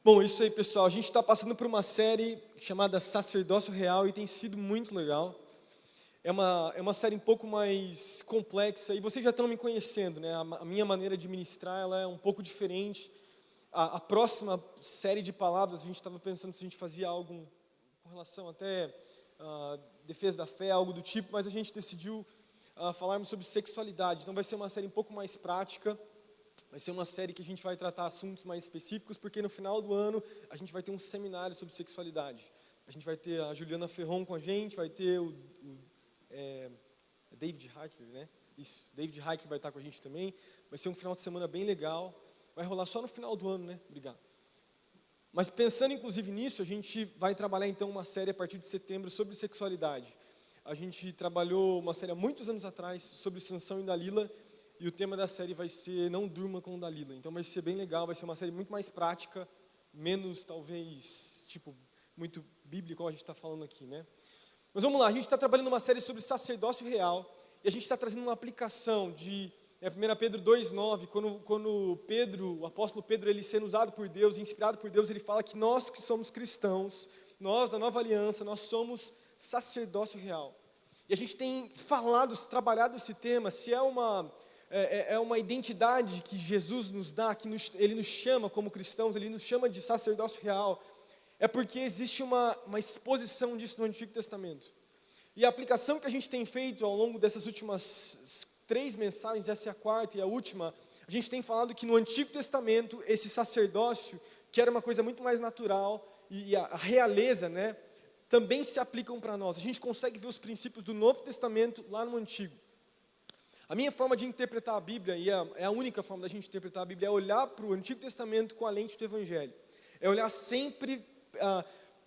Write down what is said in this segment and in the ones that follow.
Bom, é isso aí, pessoal. A gente está passando por uma série chamada Sacerdócio Real e tem sido muito legal. É uma série um pouco mais complexa e vocês já estão me conhecendo, né? A minha maneira de ministrar ela é um pouco diferente. A próxima série de palavras, a gente estava pensando se a gente fazia algo com relação até defesa da fé, algo do tipo, mas a gente decidiu falarmos sobre sexualidade. Então vai ser uma série um pouco mais prática. Vai ser uma série que a gente vai tratar assuntos mais específicos, porque no final do ano a gente vai ter um seminário sobre sexualidade. A gente vai ter a Juliana Ferron com a gente, vai ter o David Hiker, né? Isso, David Hiker vai estar com a gente também. Vai ser um final de semana bem legal. Vai rolar só no final do ano, né? Obrigado. Mas pensando inclusive nisso, a gente vai trabalhar então uma série a partir de setembro sobre sexualidade. A gente trabalhou uma série há muitos anos atrás sobre Sansão e Dalila, e o tema da série vai ser Não Durma com Dalila. Então vai ser bem legal, vai ser uma série muito mais prática, menos talvez, muito bíblica, como a gente está falando aqui, né? Mas vamos lá, a gente está trabalhando uma série sobre sacerdócio real, e a gente está trazendo uma aplicação de 1 Pedro 2,9, quando Pedro, o apóstolo Pedro, ele sendo usado por Deus, inspirado por Deus, ele fala que nós que somos cristãos, nós da nova aliança, nós somos sacerdócio real. E a gente tem trabalhado esse tema, se é uma identidade que Jesus nos dá, Ele nos chama como cristãos, Ele nos chama de sacerdócio real, é porque existe uma exposição disso no Antigo Testamento. E a aplicação que a gente tem feito ao longo dessas últimas 3 mensagens, essa é a 4ª e a última, a gente tem falado que no Antigo Testamento, esse sacerdócio, que era uma coisa muito mais natural, e a realeza, né, também se aplicam para nós. A gente consegue ver os princípios do Novo Testamento lá no Antigo. A minha forma de interpretar a Bíblia, e é a única forma da gente interpretar a Bíblia, é olhar para o Antigo Testamento com a lente do Evangelho. É olhar sempre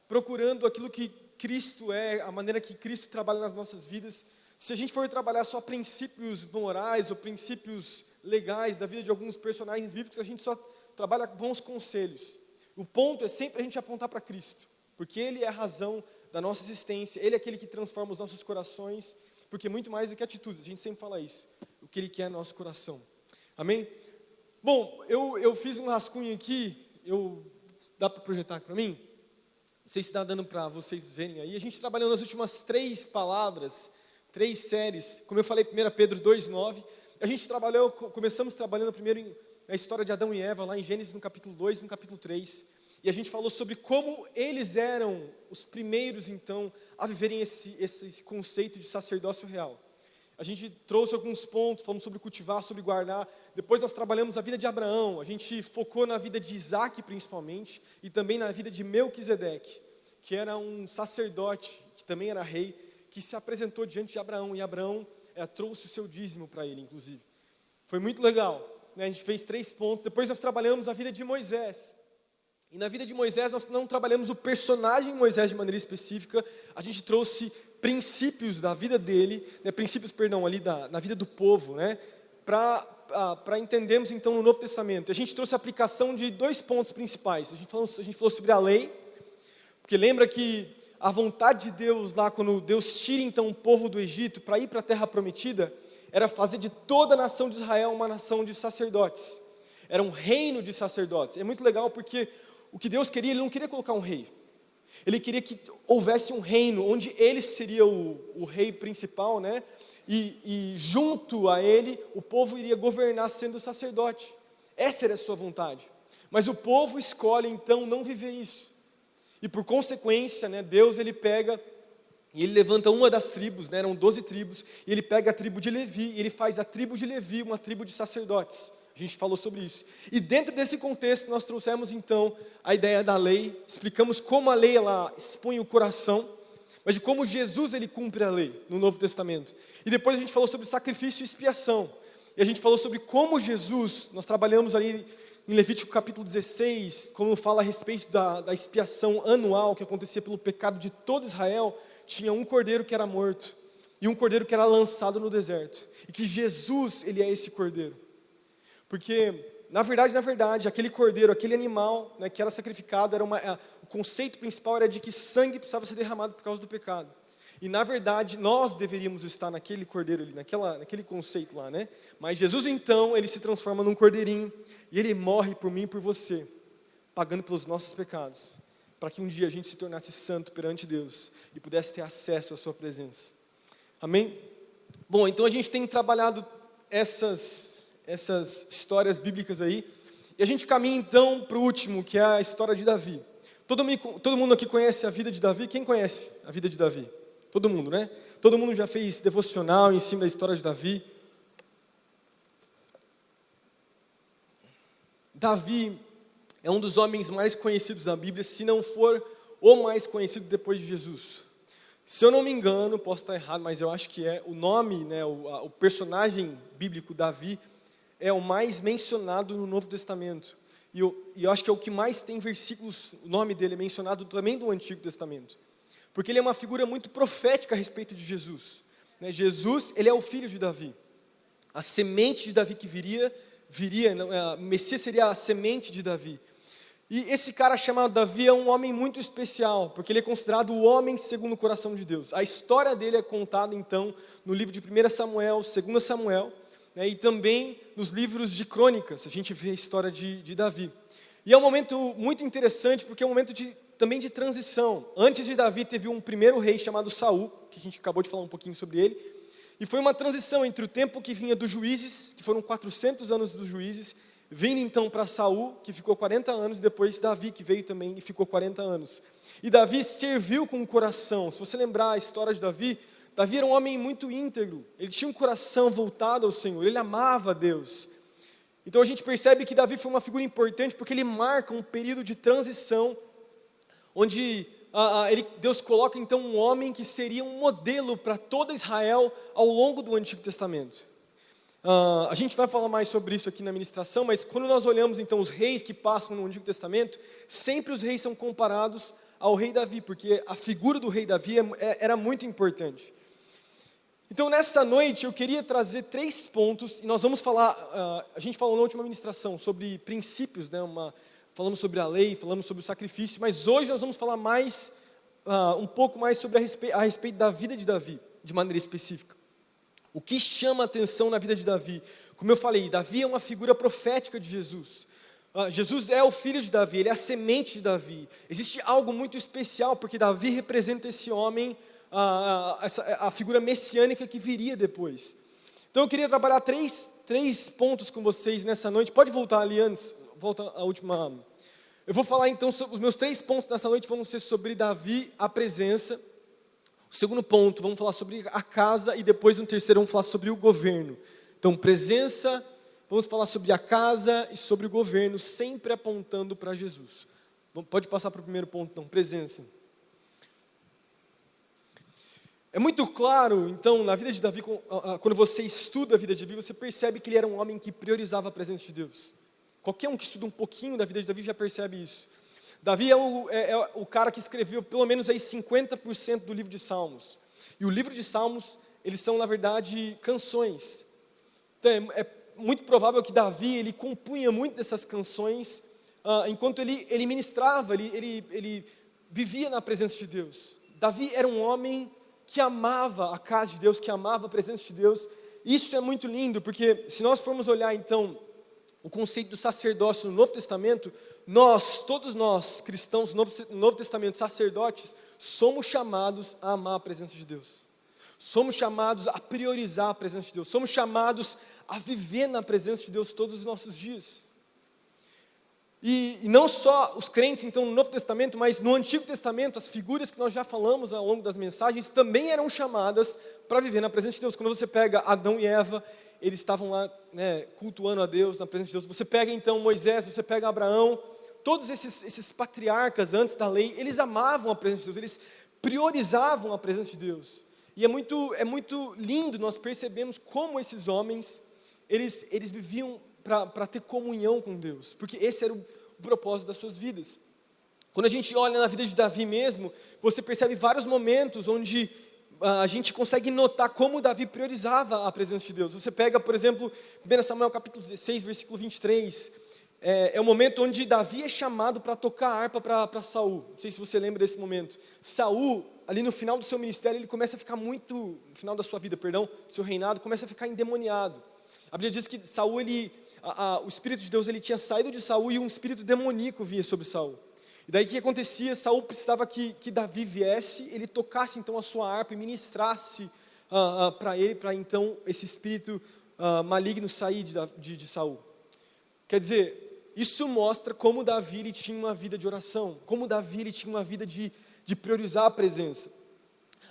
procurando aquilo que Cristo é, a maneira que Cristo trabalha nas nossas vidas. Se a gente for trabalhar só princípios morais ou princípios legais da vida de alguns personagens bíblicos, a gente só trabalha bons conselhos. O ponto é sempre a gente apontar para Cristo, porque Ele é a razão da nossa existência, Ele é aquele que transforma os nossos corações, porque muito mais do que atitudes, a gente sempre fala isso, o que Ele quer é nosso coração. Amém? Bom, eu fiz um rascunho aqui, dá para projetar para mim? Não sei se está dando para vocês verem aí. A gente trabalhou nas últimas 3 palavras, 3 séries, como eu falei, 1 Pedro 2,9. A gente começamos trabalhando primeiro na história de Adão e Eva, lá em Gênesis no capítulo 2 e no capítulo 3. E a gente falou sobre como eles eram os primeiros, então, a viverem esse conceito de sacerdócio real. A gente trouxe alguns pontos, falamos sobre cultivar, sobre guardar. Depois nós trabalhamos a vida de Abraão. A gente focou na vida de Isaac, principalmente, e também na vida de Melquisedeque, que era um sacerdote, que também era rei, que se apresentou diante de Abraão, e Abraão trouxe o seu dízimo para ele, inclusive. Foi muito legal, né? A gente fez 3 pontos. Depois nós trabalhamos a vida de Moisés. E na vida de Moisés, nós não trabalhamos o personagem Moisés de maneira específica, a gente trouxe princípios da vida dele, ali na vida do povo, né, para entendermos então no Novo Testamento. A gente trouxe a aplicação de 2 pontos principais. A gente falou sobre a lei, porque lembra que a vontade de Deus lá, quando Deus tira então o povo do Egito para ir para a terra prometida, era fazer de toda a nação de Israel uma nação de sacerdotes. Era um reino de sacerdotes. É muito legal porque o que Deus queria, Ele não queria colocar um rei. Ele queria que houvesse um reino, onde Ele seria o rei principal, né? E junto a Ele, o povo iria governar sendo sacerdote. Essa era a sua vontade. Mas o povo escolhe, então, não viver isso. E por consequência, né, Deus, Ele pega e Ele levanta uma das tribos, né, eram 12 tribos, e Ele pega a tribo de Levi, e Ele faz a tribo de Levi uma tribo de sacerdotes. A gente falou sobre isso. E dentro desse contexto, nós trouxemos então a ideia da lei, explicamos como a lei ela expõe o coração, mas de como Jesus ele cumpre a lei no Novo Testamento. E depois a gente falou sobre sacrifício e expiação. E a gente falou sobre como Jesus, nós trabalhamos ali em Levítico capítulo 16, quando fala a respeito da expiação anual que acontecia pelo pecado de todo Israel, tinha um cordeiro que era morto e um cordeiro que era lançado no deserto. E que Jesus, ele é esse cordeiro. Porque, na verdade, aquele cordeiro, aquele animal, né, que era sacrificado, o conceito principal era de que sangue precisava ser derramado por causa do pecado. E, na verdade, nós deveríamos estar naquele cordeiro ali, naquele conceito lá, né? Mas Jesus, então, ele se transforma num cordeirinho, e ele morre por mim e por você, pagando pelos nossos pecados, para que um dia a gente se tornasse santo perante Deus e pudesse ter acesso à sua presença. Amém? Bom, então a gente tem trabalhado essas histórias bíblicas aí, e a gente caminha então para o último, que é a história de Davi. Todo mundo aqui conhece a vida de Davi? Quem conhece a vida de Davi? Todo mundo, né? Todo mundo já fez devocional em cima da história de Davi. Davi é um dos homens mais conhecidos da Bíblia, se não for o mais conhecido depois de Jesus. Se eu não me engano, posso estar errado, mas eu acho que é o nome, né, o personagem bíblico Davi é o mais mencionado no Novo Testamento. E eu acho que é o que mais tem versículos, o nome dele é mencionado também do Antigo Testamento. Porque ele é uma figura muito profética a respeito de Jesus. Né? Jesus, ele é o filho de Davi. A semente de Davi que viria, Messias seria a semente de Davi. E esse cara chamado Davi é um homem muito especial, porque ele é considerado o homem segundo o coração de Deus. A história dele é contada, então, no livro de 1 Samuel, 2 Samuel, né, e também nos livros de crônicas, a gente vê a história de Davi. E é um momento muito interessante, porque é um momento também de transição. Antes de Davi, teve um primeiro rei chamado Saul, que a gente acabou de falar um pouquinho sobre ele, e foi uma transição entre o tempo que vinha dos juízes, que foram 400 anos dos juízes, vindo então para Saul, que ficou 40 anos, e depois Davi, que veio também e ficou 40 anos. E Davi serviu com o coração. Se você lembrar a história de Davi, Davi era um homem muito íntegro, ele tinha um coração voltado ao Senhor, ele amava a Deus. Então a gente percebe que Davi foi uma figura importante, porque ele marca um período de transição, onde Deus coloca então um homem que seria um modelo para toda Israel ao longo do Antigo Testamento. A gente vai falar mais sobre isso aqui na ministração, mas quando nós olhamos então os reis que passam no Antigo Testamento, sempre os reis são comparados ao rei Davi, porque a figura do rei Davi era muito importante. Então nessa noite eu queria trazer 3 pontos, e nós vamos falar, a gente falou na última ministração sobre princípios, né, falamos sobre a lei, falamos sobre o sacrifício, mas hoje nós vamos falar mais, um pouco mais sobre a respeito da vida de Davi, de maneira específica. O que chama a atenção na vida de Davi? Como eu falei, Davi é uma figura profética de Jesus. Jesus é o filho de Davi, ele é a semente de Davi. Existe algo muito especial, porque Davi representa esse homem, a figura messiânica que viria depois. Então eu queria trabalhar três pontos com vocês nessa noite. Pode voltar ali antes, volta a última. Eu vou falar então, os meus 3 pontos nessa noite vão ser sobre Davi, a presença. O segundo ponto, vamos falar sobre a casa, e depois no terceiro vamos falar sobre o governo. Então, presença, vamos falar sobre a casa e sobre o governo, sempre apontando para Jesus. Pode passar para o primeiro ponto, então, presença. É muito claro, então, na vida de Davi, quando você estuda a vida de Davi, você percebe que ele era um homem que priorizava a presença de Deus. Qualquer um que estuda um pouquinho da vida de Davi já percebe isso. Davi é o cara que escreveu pelo menos aí 50% do livro de Salmos. E o livro de Salmos, eles são, na verdade, canções. Então, é muito provável que Davi, ele compunha muito dessas canções, enquanto ele ministrava, ele vivia na presença de Deus. Davi era um homem que amava a casa de Deus, que amava a presença de Deus. Isso é muito lindo, porque se nós formos olhar, então, o conceito do sacerdócio no Novo Testamento, todos nós, cristãos no Novo Testamento, sacerdotes, somos chamados a amar a presença de Deus. Somos chamados a priorizar a presença de Deus. Somos chamados a viver na presença de Deus todos os nossos dias. E não só os crentes, então, no Novo Testamento, mas no Antigo Testamento, as figuras que nós já falamos ao longo das mensagens, também eram chamadas para viver na presença de Deus. Quando você pega Adão e Eva, eles estavam lá, né, cultuando a Deus, na presença de Deus. Você pega então Moisés, você pega Abraão, todos esses patriarcas antes da lei, eles amavam a presença de Deus, eles priorizavam a presença de Deus. E é muito lindo nós percebemos como esses homens, eles viviam para ter comunhão com Deus, porque esse era o propósito das suas vidas. Quando a gente olha na vida de Davi mesmo, você percebe vários momentos onde a gente consegue notar como Davi priorizava a presença de Deus. Você pega, por exemplo, 1 Samuel capítulo 16, versículo 23, é o momento onde Davi é chamado para tocar harpa para Saul. Não sei se você lembra desse momento. Saul, ali no final do seu ministério, ele começa a ficar no final da sua vida, do seu reinado, começa a ficar endemoniado. A Bíblia diz que Saul, o Espírito de Deus ele tinha saído de Saul e um espírito demoníaco vinha sobre Saul. E daí o que acontecia? Saul precisava que Davi viesse, ele tocasse então a sua harpa e ministrasse para ele, para então esse espírito maligno sair de Saul. Quer dizer, isso mostra como Davi ele tinha uma vida de oração, como Davi ele tinha uma vida de priorizar a presença.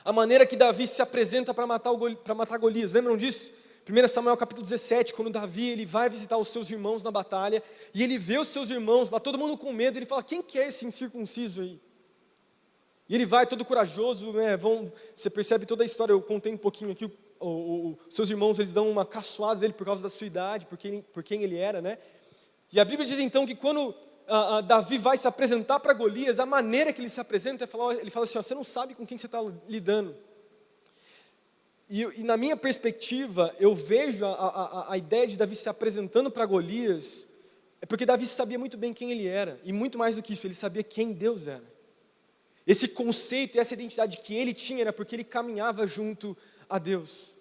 A maneira que Davi se apresenta para matar Golias, lembram disso? 1 Samuel capítulo 17, quando Davi ele vai visitar os seus irmãos na batalha, e ele vê os seus irmãos lá, todo mundo com medo, ele fala, quem que é esse incircunciso aí? E ele vai todo corajoso, né, você percebe toda a história, eu contei um pouquinho aqui, os seus irmãos eles dão uma caçoada dele por causa da sua idade, por quem ele era, né? E a Bíblia diz então que quando Davi vai se apresentar para Golias, a maneira que ele se apresenta, ele fala assim, você não sabe com quem você está lidando. E na minha perspectiva, eu vejo a ideia de Davi se apresentando para Golias, é porque Davi sabia muito bem quem ele era, e muito mais do que isso, ele sabia quem Deus era. Esse conceito e essa identidade que ele tinha era porque ele caminhava junto a Deus.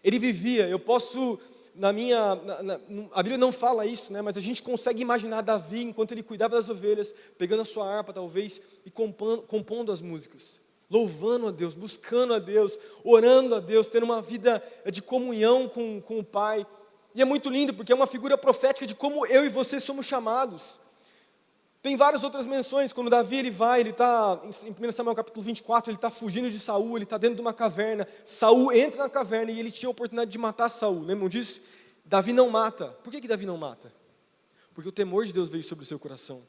Ele vivia, eu posso, a Bíblia não fala isso, né, mas a gente consegue imaginar Davi, enquanto ele cuidava das ovelhas, pegando a sua harpa talvez, e compondo as músicas. Louvando a Deus, buscando a Deus, orando a Deus, tendo uma vida de comunhão com o Pai. E é muito lindo, porque é uma figura profética de como eu e você somos chamados. Tem várias outras menções, quando Davi ele está, em 1 Samuel capítulo 24, ele está fugindo de Saul, ele está dentro de uma caverna, Saul entra na caverna e ele tinha a oportunidade de matar Saul, lembram disso? Davi não mata. Por que Davi não mata? Porque o temor de Deus veio sobre o seu coração.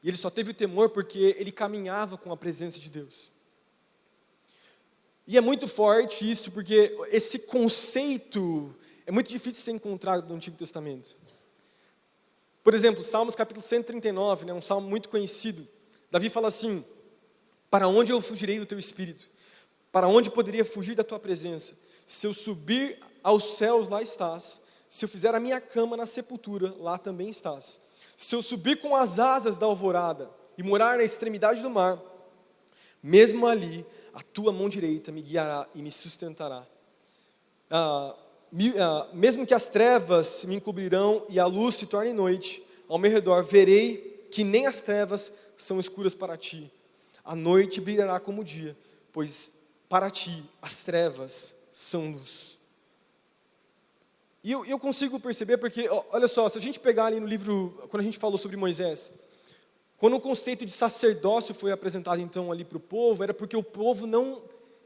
E ele só teve o temor porque ele caminhava com a presença de Deus. E é muito forte isso, porque esse conceito é muito difícil de ser encontrado no Antigo Testamento. Por exemplo, Salmos capítulo 139, né, um salmo muito conhecido. Davi fala assim, para onde eu fugirei do teu espírito? Para onde poderia fugir da tua presença? Se eu subir aos céus, lá estás. Se eu fizer a minha cama na sepultura, lá também estás. Se eu subir com as asas da alvorada e morar na extremidade do mar, mesmo ali, a tua mão direita me guiará e me sustentará. Mesmo que as trevas me encobrirão e a luz se torne noite, ao meu redor verei que nem as trevas são escuras para ti. A noite brilhará como o dia, pois para ti as trevas são luz. E eu consigo perceber porque, olha só, se a gente pegar ali no livro, quando a gente falou sobre Moisés, quando o conceito de sacerdócio foi apresentado então ali para o povo, era porque o povo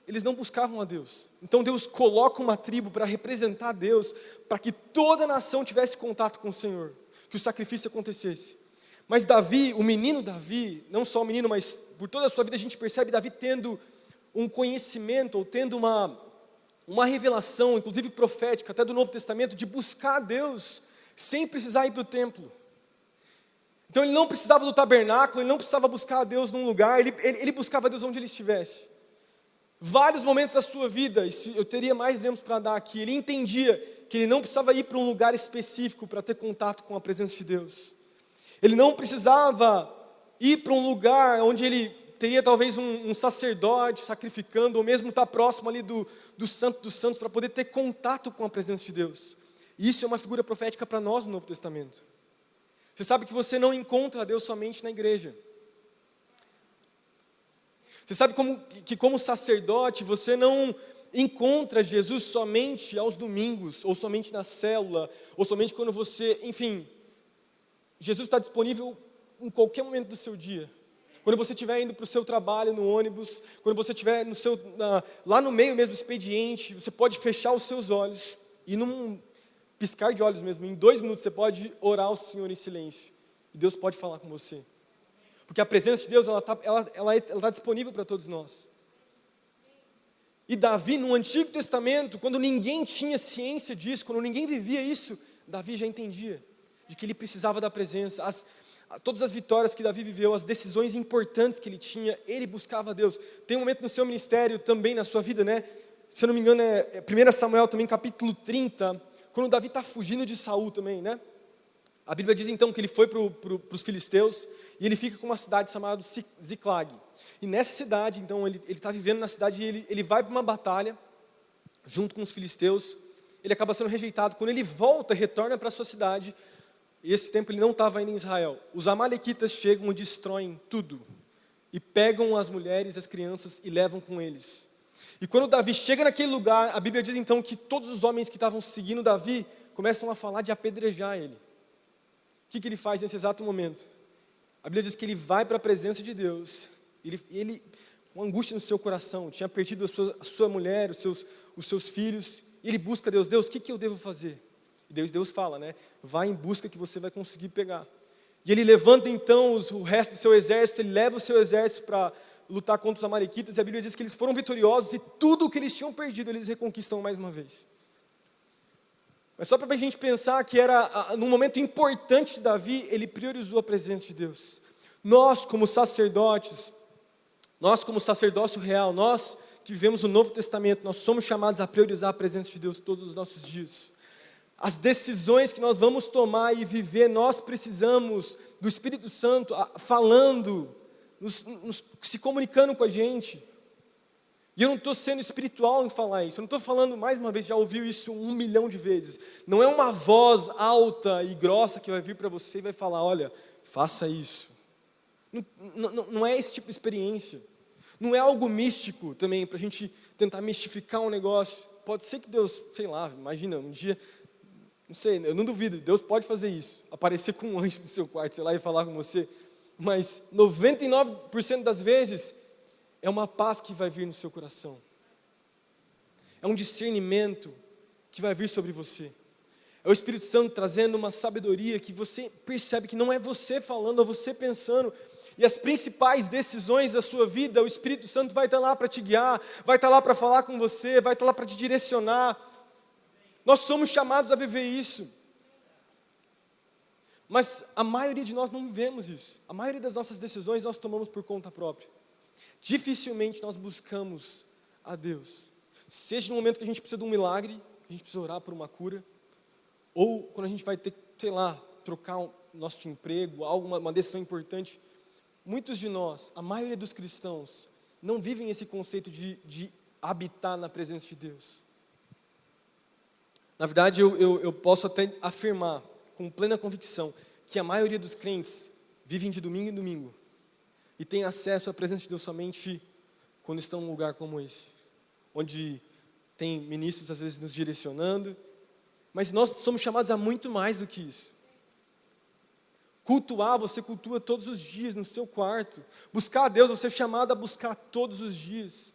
eles não buscavam a Deus. Então Deus coloca uma tribo para representar Deus, para que toda a nação tivesse contato com o Senhor, que o sacrifício acontecesse. Mas Davi, o menino Davi, não só o menino, mas por toda a sua vida a gente percebe Davi tendo um conhecimento, ou tendo uma revelação, inclusive profética, até do Novo Testamento, de buscar a Deus, sem precisar ir para o templo. Então ele não precisava do tabernáculo, ele não precisava buscar a Deus num lugar, ele buscava a Deus onde ele estivesse. Vários momentos da sua vida, e eu teria mais exemplos para dar aqui, ele entendia que ele não precisava ir para um lugar específico para ter contato com a presença de Deus. Ele não precisava ir para um lugar onde ele teria talvez um sacerdote sacrificando, ou mesmo estar próximo ali do Santo dos Santos, para poder ter contato com a presença de Deus. E isso é uma figura profética para nós no Novo Testamento. Você sabe que você não encontra Deus somente na igreja. Você sabe que como sacerdote, você não encontra Jesus somente aos domingos, ou somente na célula, ou somente quando você, enfim, Jesus está disponível em qualquer momento do seu dia. Quando você estiver indo para o seu trabalho no ônibus, quando você estiver lá no meio mesmo do expediente, você pode fechar os seus olhos e num piscar de olhos mesmo, em 2 minutos você pode orar ao Senhor em silêncio. E Deus pode falar com você. Porque a presença de Deus, ela está disponível para todos nós. E Davi, no Antigo Testamento, quando ninguém tinha ciência disso, quando ninguém vivia isso, Davi já entendia de que ele precisava da presença. Todas as vitórias que Davi viveu, as decisões importantes que ele tinha, ele buscava a Deus. Tem um momento no seu ministério, também na sua vida, né? Se eu não me engano, é 1 Samuel também, capítulo 30, quando Davi está fugindo de Saul também, né? A Bíblia diz então que ele foi para os filisteus, e ele fica com uma cidade chamada Ziclag. E nessa cidade, então, ele está vivendo na cidade, e ele vai para uma batalha, junto com os filisteus, ele acaba sendo rejeitado. Quando ele volta, retorna para a sua cidade, e esse tempo ele não estava ainda em Israel. Os amalequitas chegam e destroem tudo. E pegam as mulheres, as crianças e levam com eles. E quando Davi chega naquele lugar, a Bíblia diz então que todos os homens que estavam seguindo Davi começam a falar de apedrejar ele. O que ele faz nesse exato momento? A Bíblia diz que ele vai para a presença de Deus. Ele com angústia no seu coração, tinha perdido a sua mulher, os seus filhos. E ele busca Deus. Deus, o que eu devo fazer? E Deus fala, né? Vai em busca que você vai conseguir pegar. E ele levanta então o resto do seu exército, ele leva o seu exército para lutar contra os amalequitas, e a Bíblia diz que eles foram vitoriosos, e tudo o que eles tinham perdido, eles reconquistam mais uma vez. Mas só para a gente pensar que num momento importante de Davi, ele priorizou a presença de Deus. Nós, como sacerdotes, nós como sacerdócio real, nós que vivemos o Novo Testamento, nós somos chamados a priorizar a presença de Deus todos os nossos dias. As decisões que nós vamos tomar e viver, nós precisamos do Espírito Santo falando, se comunicando com a gente. E eu não estou sendo espiritual em falar isso, eu não estou falando, mais uma vez, já ouviu isso 1 milhão de vezes. Não é uma voz alta e grossa que vai vir para você e vai falar, olha, faça isso. Não é esse tipo de experiência. Não é algo místico também, para a gente tentar mistificar um negócio. Pode ser que Deus, sei lá, imagina, um dia, não sei, eu não duvido, Deus pode fazer isso. Aparecer com um anjo no seu quarto, sei lá, e falar com você. Mas 99% das vezes, é uma paz que vai vir no seu coração. É um discernimento que vai vir sobre você. É o Espírito Santo trazendo uma sabedoria que você percebe que não é você falando, é você pensando. E as principais decisões da sua vida, o Espírito Santo vai estar lá para te guiar, vai estar lá para falar com você, vai estar lá para te direcionar. Nós somos chamados a viver isso. Mas a maioria de nós não vivemos isso. A maioria das nossas decisões nós tomamos por conta própria. Dificilmente nós buscamos a Deus. Seja no momento que a gente precisa de um milagre, que a gente precisa orar por uma cura, ou quando a gente vai ter, sei lá, trocar o nosso emprego, uma decisão importante. Muitos de nós, a maioria dos cristãos, não vivem esse conceito de habitar na presença de Deus. Na verdade, eu posso até afirmar, com plena convicção, que a maioria dos crentes vivem de domingo em domingo e tem acesso à presença de Deus somente quando estão num lugar como esse, onde tem ministros às vezes nos direcionando, mas nós somos chamados a muito mais do que isso. Cultuar, você cultua todos os dias no seu quarto. Buscar a Deus, você é chamado a buscar todos os dias.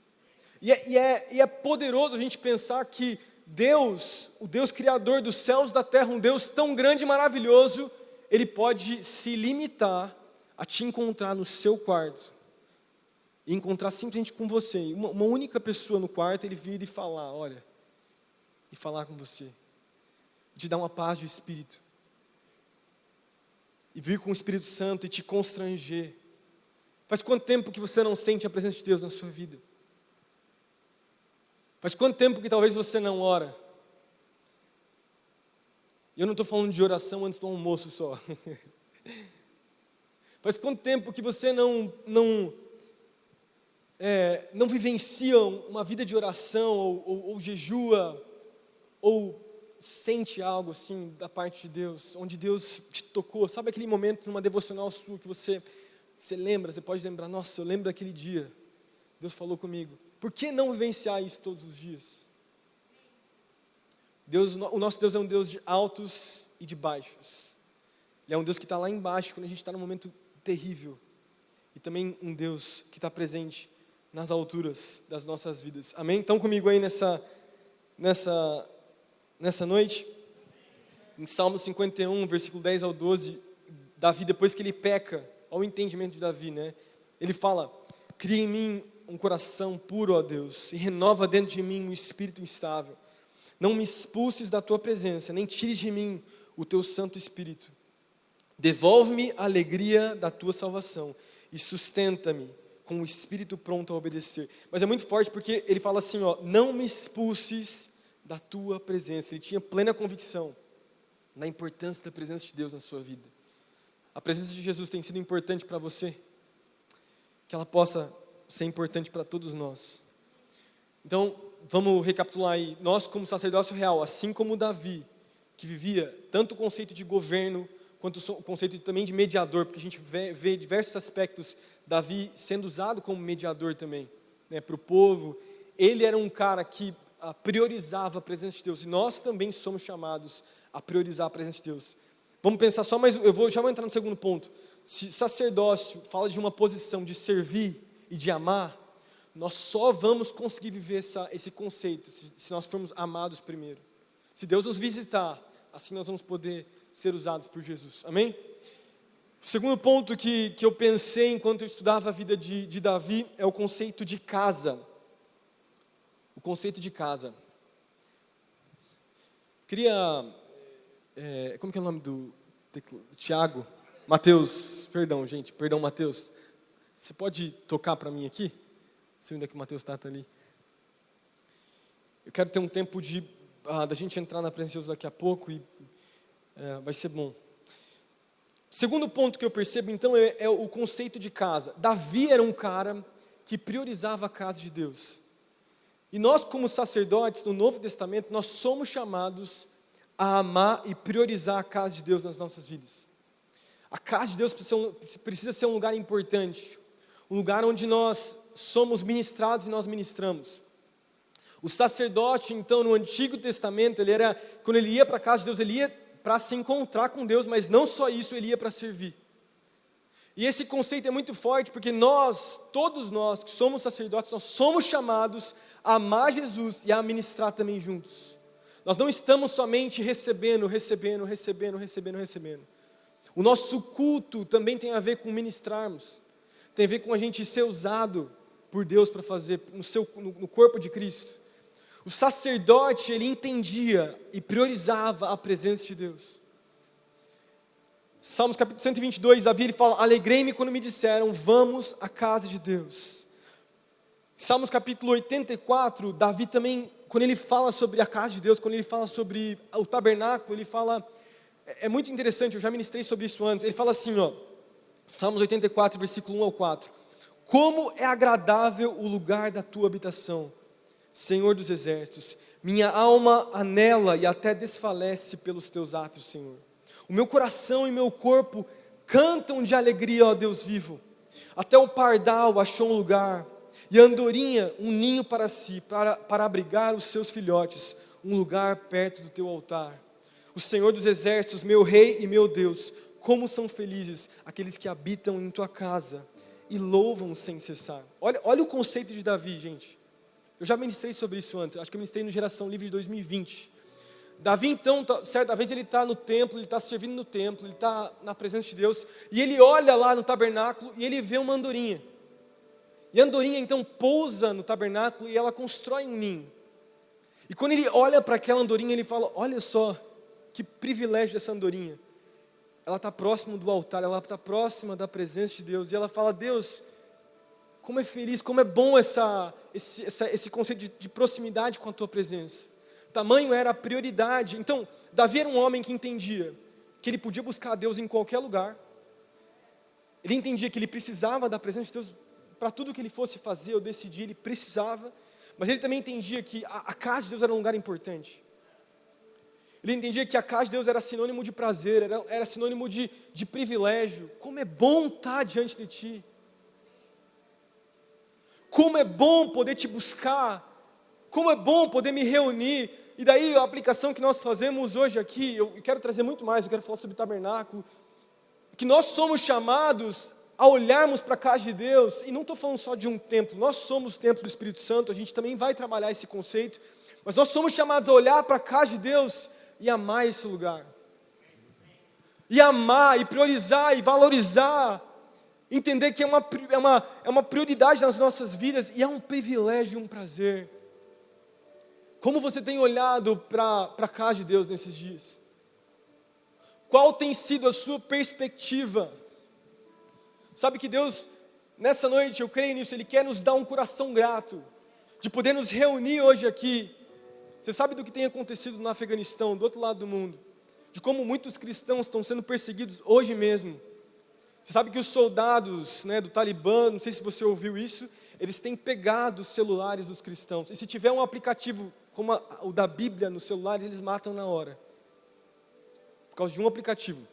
E é poderoso a gente pensar que Deus, o Deus Criador dos céus e da terra, um Deus tão grande e maravilhoso, Ele pode se limitar a te encontrar no seu quarto. E encontrar simplesmente com você. Uma única pessoa no quarto, Ele vir e falar, olha, e falar com você. Te dar uma paz de espírito. E vir com o Espírito Santo e te constranger. Faz quanto tempo que você não sente a presença de Deus na sua vida? Faz quanto tempo que talvez você não ora? E eu não estou falando de oração antes do almoço só. Faz quanto tempo que você não vivencia uma vida de oração, ou jejua, ou sente algo assim da parte de Deus, onde Deus te tocou? Sabe aquele momento numa devocional sua que você lembra, você pode lembrar, nossa, eu lembro daquele dia, Deus falou comigo. Por que não vivenciar isso todos os dias? O nosso Deus é um Deus de altos e de baixos. Ele é um Deus que está lá embaixo quando a gente está num momento terrível. E também um Deus que está presente nas alturas das nossas vidas. Amém? Estão comigo aí nessa noite? Em Salmo 51, versículo 10 ao 12, Davi, depois que ele peca, ao entendimento de Davi, né? Ele fala, cria em mim um coração puro, ó Deus, e renova dentro de mim um espírito instável. Não me expulses da tua presença, nem tires de mim o teu Santo Espírito. Devolve-me a alegria da tua salvação e sustenta-me com o espírito pronto a obedecer. Mas é muito forte porque ele fala assim, ó, não me expulses da tua presença. Ele tinha plena convicção da importância da presença de Deus na sua vida. A presença de Jesus tem sido importante para você? Que ela possa ser importante para todos nós. Então, vamos recapitular aí. Nós, como sacerdócio real, assim como Davi, que vivia tanto o conceito de governo, quanto o conceito também de mediador, porque a gente vê diversos aspectos, Davi sendo usado como mediador também, né, para o povo. Ele era um cara que priorizava a presença de Deus, e nós também somos chamados a priorizar a presença de Deus. Vamos pensar só, mas já vou entrar no segundo ponto. Se sacerdócio fala de uma posição de servir e de amar, nós só vamos conseguir viver esse conceito se nós formos amados primeiro. Se Deus nos visitar, assim nós vamos poder ser usados por Jesus. Amém? O segundo ponto que eu pensei enquanto eu estudava a vida de Davi é o conceito de casa. O conceito de casa. Queria... como que é o nome do Tiago? Mateus, perdão, gente, Mateus. Você pode tocar para mim aqui? Se ainda que o Mateus está ali. Eu quero ter um tempo da gente entrar na presença de Deus daqui a pouco e vai ser bom. O segundo ponto que eu percebo, então, é o conceito de casa. Davi era um cara que priorizava a casa de Deus. E nós, como sacerdotes, no Novo Testamento, nós somos chamados a amar e priorizar a casa de Deus nas nossas vidas. A casa de Deus precisa ser um lugar importante, um lugar onde nós somos ministrados e nós ministramos. O sacerdote, então, no Antigo Testamento, quando ele ia para a casa de Deus, ele ia para se encontrar com Deus, mas não só isso, ele ia para servir. E esse conceito é muito forte, porque todos nós que somos sacerdotes, nós somos chamados a amar Jesus e a ministrar também juntos. Nós não estamos somente recebendo. O nosso culto também tem a ver com ministrarmos. Tem a ver com a gente ser usado por Deus para fazer no corpo de Cristo. O sacerdote, ele entendia e priorizava a presença de Deus. Salmos capítulo 122, Davi ele fala: alegrei-me quando me disseram, vamos à casa de Deus. Salmos capítulo 84, Davi também, quando ele fala sobre a casa de Deus, quando ele fala sobre o tabernáculo, ele fala, é muito interessante, eu já ministrei sobre isso antes, ele fala assim, Salmos 84, versículo 1 ao 4, como é agradável o lugar da tua habitação, Senhor dos exércitos, minha alma anela e até desfalece pelos teus atos, Senhor. O meu coração e meu corpo cantam de alegria, ó Deus vivo. Até o pardal achou um lugar, e a andorinha um ninho para si, para abrigar os seus filhotes, um lugar perto do teu altar. O Senhor dos exércitos, meu rei e meu Deus, como são felizes aqueles que habitam em tua casa e louvam sem cessar. Olha o conceito de Davi, gente. Eu já ministrei sobre isso antes, acho que eu ministrei no Geração Livre de 2020. Davi, então, certa vez ele está no templo, ele está servindo no templo, ele está na presença de Deus, e ele olha lá no tabernáculo e ele vê uma andorinha. E a andorinha, então, pousa no tabernáculo e ela constrói um ninho. E quando ele olha para aquela andorinha, ele fala, olha só, que privilégio dessa andorinha. Ela está próxima do altar, ela está próxima da presença de Deus, e ela fala, Deus, como é feliz, como é bom esse conceito de proximidade com a tua presença. Tamanho era a prioridade. Então, Davi era um homem que entendia que ele podia buscar a Deus em qualquer lugar. Ele entendia que ele precisava da presença de Deus para tudo que ele fosse fazer ou decidir, ele precisava. Mas ele também entendia que a casa de Deus era um lugar importante. Ele entendia que a casa de Deus era sinônimo de prazer, era sinônimo de privilégio. Como é bom estar diante de ti. Como é bom poder te buscar. Como é bom poder me reunir. E daí a aplicação que nós fazemos hoje aqui, eu quero trazer muito mais, eu quero falar sobre o tabernáculo, que nós somos chamados a olharmos para a casa de Deus, e não estou falando só de um templo, nós somos o templo do Espírito Santo, a gente também vai trabalhar esse conceito, mas nós somos chamados a olhar para a casa de Deus e amar esse lugar. E amar, e priorizar, e valorizar, entender que é uma prioridade nas nossas vidas, e é um privilégio e um prazer. Como você tem olhado para a casa de Deus nesses dias? Qual tem sido a sua perspectiva? Sabe que Deus, nessa noite, eu creio nisso, Ele quer nos dar um coração grato, de poder nos reunir hoje aqui. Você sabe do que tem acontecido no Afeganistão, do outro lado do mundo, de como muitos cristãos estão sendo perseguidos hoje mesmo. Você sabe que os soldados, né, do Talibã, não sei se você ouviu isso, eles têm pegado os celulares dos cristãos. E se tiver um aplicativo como o da Bíblia nos celulares, eles matam na hora. Por causa de um aplicativo.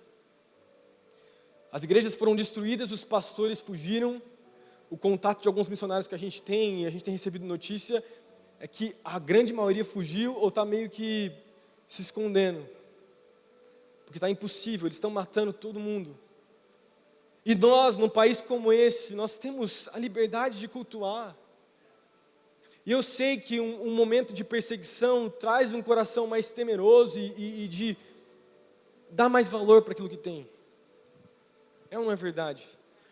As igrejas foram destruídas, os pastores fugiram. O contato de alguns missionários que a gente tem recebido notícia, é que a grande maioria fugiu ou está meio que se escondendo. Porque está impossível, eles estão matando todo mundo. E nós, num país como esse, nós temos a liberdade de cultuar. E eu sei que um momento de perseguição traz um coração mais temeroso e de dar mais valor para aquilo que tem. É ou não é verdade?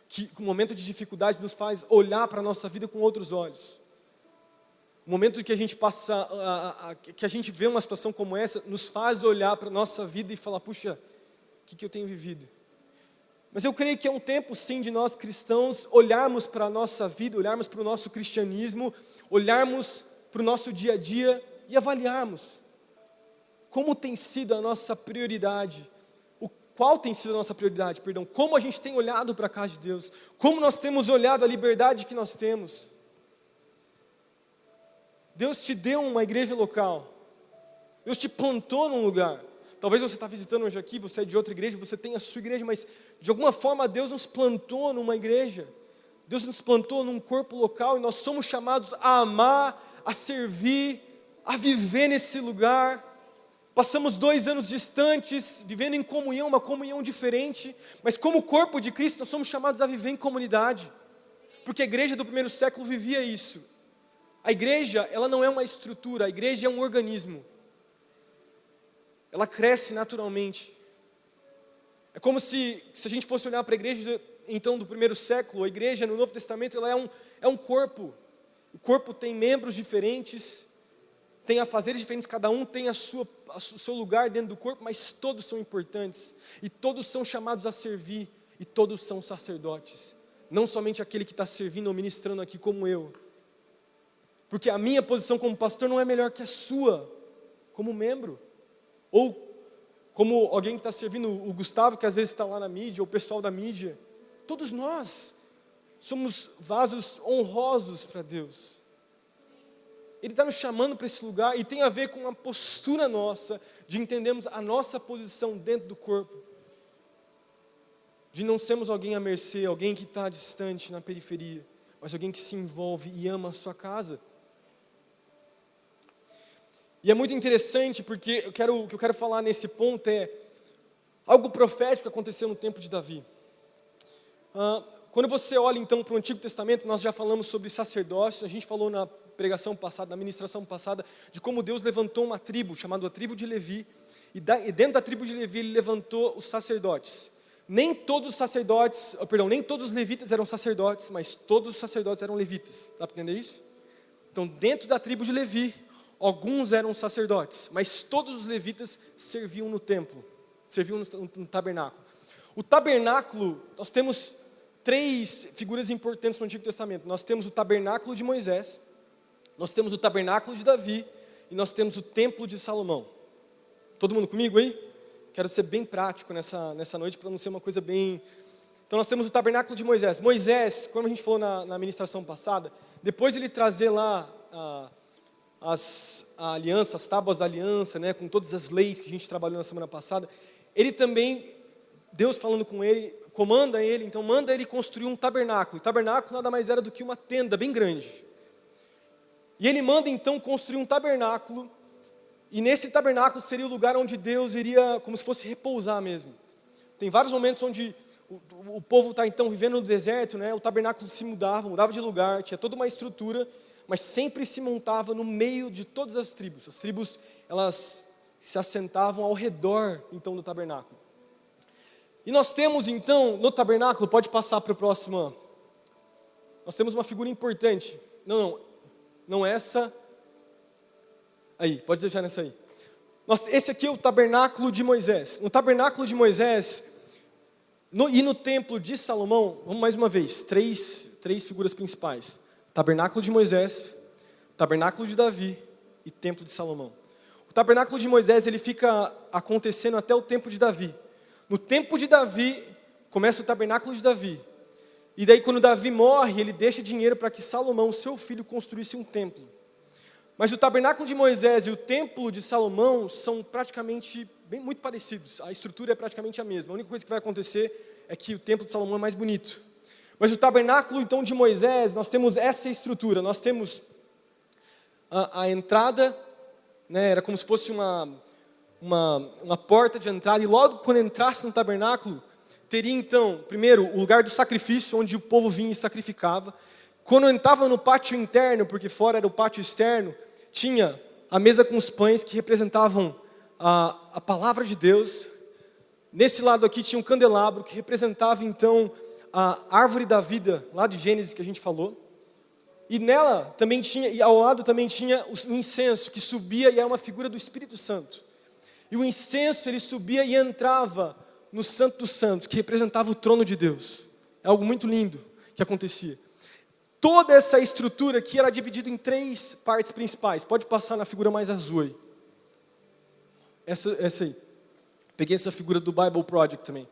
Que o momento de dificuldade nos faz olhar para a nossa vida com outros olhos. O momento que a gente passa, que a gente vê uma situação como essa, nos faz olhar para a nossa vida e falar, puxa, o que eu tenho vivido? Mas eu creio que é um tempo, sim, de nós cristãos olharmos para a nossa vida, olharmos para o nosso cristianismo, olharmos para o nosso dia a dia e avaliarmos como tem sido a nossa prioridade, qual tem sido a nossa prioridade, como a gente tem olhado para a casa de Deus, como nós temos olhado a liberdade que nós temos. Deus te deu uma igreja local, Deus te plantou num lugar. Talvez você está visitando hoje aqui, você é de outra igreja, você tem a sua igreja, mas de alguma forma Deus nos plantou numa igreja, Deus nos plantou num corpo local e nós somos chamados a amar, a servir, a viver nesse lugar. Passamos 2 anos distantes, vivendo em comunhão, uma comunhão diferente, mas como corpo de Cristo nós somos chamados a viver em comunidade, porque a igreja do primeiro século vivia isso. A igreja, ela não é uma estrutura, a igreja é um organismo. Ela cresce naturalmente. É como se a gente fosse olhar para a igreja então do primeiro século, a igreja no Novo Testamento ela é um corpo. O corpo tem membros diferentes, tem afazeres diferentes, cada um tem o seu lugar dentro do corpo, mas todos são importantes, e todos são chamados a servir, e todos são sacerdotes. Não somente aquele que está servindo ou ministrando aqui como eu. Porque a minha posição como pastor não é melhor que a sua, como membro. Ou como alguém que está servindo, o Gustavo, que às vezes está lá na mídia, ou o pessoal da mídia. Todos nós somos vasos honrosos para Deus. Ele está nos chamando para esse lugar e tem a ver com a postura nossa, de entendermos a nossa posição dentro do corpo. De não sermos alguém à mercê, alguém que está distante, na periferia, mas alguém que se envolve e ama a sua casa. E é muito interessante porque o que eu quero falar nesse ponto é algo profético que aconteceu no tempo de Davi. Quando você olha então para o Antigo Testamento, nós já falamos sobre sacerdócio, a gente falou na pregação passada, na ministração passada, de como Deus levantou uma tribo, chamada a tribo de Levi, e dentro da tribo de Levi ele levantou os sacerdotes. Nem todos os levitas eram sacerdotes, mas todos os sacerdotes eram levitas. Dá para entender isso? Então dentro da tribo de Levi, alguns eram sacerdotes, mas todos os levitas serviam no templo, serviam no tabernáculo. O tabernáculo, nós temos 3 figuras importantes no Antigo Testamento. Nós temos o tabernáculo de Moisés, nós temos o tabernáculo de Davi e nós temos o templo de Salomão. Todo mundo comigo aí? Quero ser bem prático nessa noite para não ser uma coisa bem... Então nós temos o tabernáculo de Moisés. Moisés, como a gente falou na ministração passada, depois ele trazer lá a aliança, as tábuas da aliança, né, com todas as leis que a gente trabalhou na semana passada, ele também, Deus falando com ele, comanda ele, então manda ele construir um tabernáculo. O tabernáculo nada mais era do que uma tenda bem grande. E ele manda então construir um tabernáculo, e nesse tabernáculo seria o lugar onde Deus iria, como se fosse repousar mesmo. Tem vários momentos onde o povo está então vivendo no deserto, né, o tabernáculo se mudava de lugar, tinha toda uma estrutura, mas sempre se montava no meio de todas as tribos. As tribos, elas se assentavam ao redor, então, do tabernáculo. E nós temos, então, no tabernáculo, pode passar para o próximo, nós temos uma figura importante. Não essa, aí, pode deixar nessa aí. Esse aqui é o tabernáculo de Moisés. No tabernáculo de Moisés, e no templo de Salomão, vamos mais uma vez, três figuras principais. Tabernáculo de Moisés, tabernáculo de Davi e templo de Salomão. O tabernáculo de Moisés ele fica acontecendo até o tempo de Davi. No tempo de Davi, começa o tabernáculo de Davi. E daí quando Davi morre, ele deixa dinheiro para que Salomão, seu filho, construísse um templo. Mas o tabernáculo de Moisés e o templo de Salomão são praticamente muito parecidos. A estrutura é praticamente a mesma. A única coisa que vai acontecer é que o templo de Salomão é mais bonito. Mas o tabernáculo, então, de Moisés, nós temos essa estrutura. Nós temos a entrada, né, era como se fosse uma porta de entrada. E logo quando entrasse no tabernáculo, teria então, primeiro, o lugar do sacrifício, onde o povo vinha e sacrificava. Quando entrava no pátio interno, porque fora era o pátio externo, tinha a mesa com os pães que representavam a palavra de Deus. Nesse lado aqui tinha um candelabro que representava então a árvore da vida, lá de Gênesis que a gente falou. E nela também tinha, e ao lado também tinha o incenso que subia e era uma figura do Espírito Santo. E o incenso ele subia e entrava no Santo dos Santos, que representava o trono de Deus. É algo muito lindo que acontecia. Toda essa estrutura aqui era dividida em 3 partes principais. Pode passar na figura mais azul aí. Essa aí. Peguei essa figura do Bible Project também.